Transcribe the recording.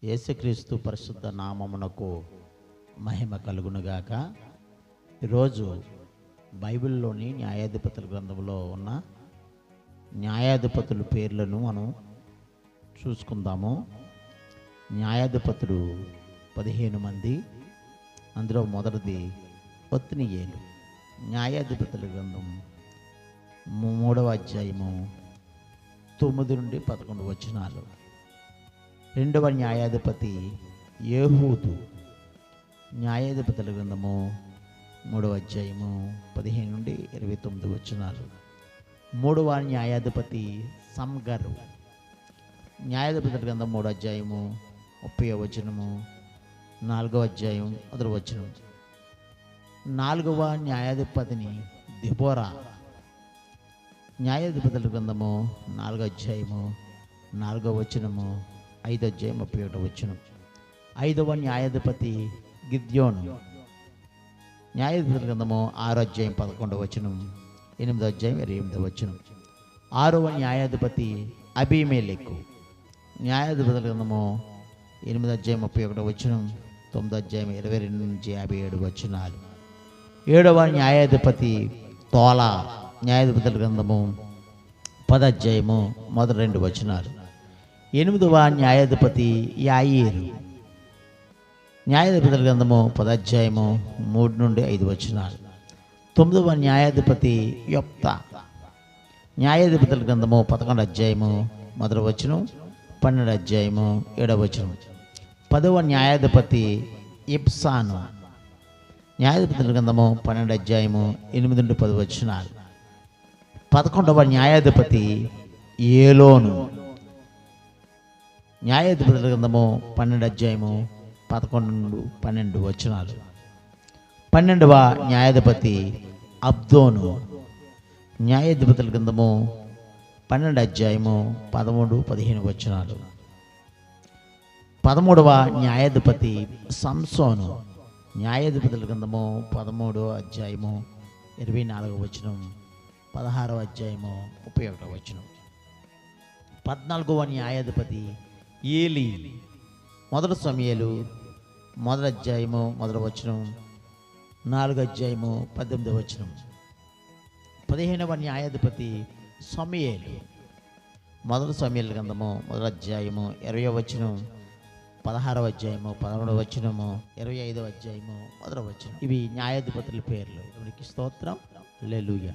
యేసుక్రీస్తు పరిశుద్ధ నామమునకు మహిమ కలుగునుగాక. ఈరోజు బైబిల్లోని న్యాయాధిపతుల గ్రంథంలో ఉన్న న్యాయాధిపతుల పేర్లను మనం చూసుకుందాము. న్యాయాధిపతులు 15 మంది. అందులో మొదటిది ఒత్నియేలు. న్యాయాధిపతుల గ్రంథం 3వ అధ్యాయము 9 నుండి 11 వచనాలు. రెండవ న్యాయాధిపతి యేహూదు. న్యాయాధిపతుల గ్రంథము 3వ అధ్యాయము 15 నుండి 29 వచనాలు. మూడవ న్యాయాధిపతి సంగరు. న్యాయాధిపతుల గ్రంథం 3వ అధ్యాయము 30వ వచనము, 4వ అధ్యాయం 1వ వచనం. నాలుగవ న్యాయాధిపతిని దెబోరా. న్యాయాధిపతుల గ్రంథము 4వ అధ్యాయము 4వ వచనము, 5వ అధ్యాయం 31వ వచనం. ఐదవ న్యాయాధిపతి గిద్యోను. న్యాయాధిపతుల గ్రంథము 6వ అధ్యాయం 11వ వచనం, 8వ అధ్యాయం 28వ వచనం. ఆరవ న్యాయాధిపతి అబీమెలెకు. న్యాయాధిపతుల గ్రంథము 8వ అధ్యాయం 31వ వచనం, 9వ అధ్యాయం 22 నుంచి 57 వచనాలు. ఏడవ న్యాయాధిపతి తోలా. న్యాయాధిపతుల గ్రంథము 10వ అధ్యాయము మొదటి 2 వచనాలు. ఎనిమిదవ న్యాయాధిపతి యాయీరు. న్యాయాధిపతుల గ్రంథము 10వ అధ్యాయము 3 నుండి 5 వచనాలు. 9వ న్యాయాధిపతి యొప్తా. న్యాయాధిపతుల గ్రంథము 11వ అధ్యాయము 1వ వచనం, 12వ అధ్యాయము 7వ వచనం. 10వ న్యాయాధిపతి ఇబ్సాను. న్యాయాధిపతుల గ్రంథము 12వ అధ్యాయము 8 నుండి 10 వచనాలు. 11వ న్యాయాధిపతి ఏలోను. న్యాయాధిపతుల గ్రంథము 12వ అధ్యాయము 11 నుండి 12 వచనాలు. 12వ న్యాయాధిపతి అబ్దోను. న్యాయాధిపతుల గ్రంథము 12వ అధ్యాయము 13, 15 వచనాలు. 13వ న్యాయాధిపతి సంసోను. న్యాయాధిపతుల గ్రంథము 13వ అధ్యాయము 24వ వచనం, 16వ అధ్యాయము 31వ వచనం. 14వ న్యాయాధిపతి ఏలీ. మొదటి సమూయేలు 1వ అధ్యాయము 1వ వచనం, 4వ అధ్యాయము 18వ వచనం. 15వ న్యాయాధిపతి సమూయేలు. మొదటి సమూయేలు గ్రంథము 1వ అధ్యాయము 20వ వచనం, 16వ అధ్యాయము 11వ వచనము, 25వ అధ్యాయము 1వ వచనం. ఇవి న్యాయాధిపతుల పేర్లు. స్తోత్రం. హల్లెలూయా.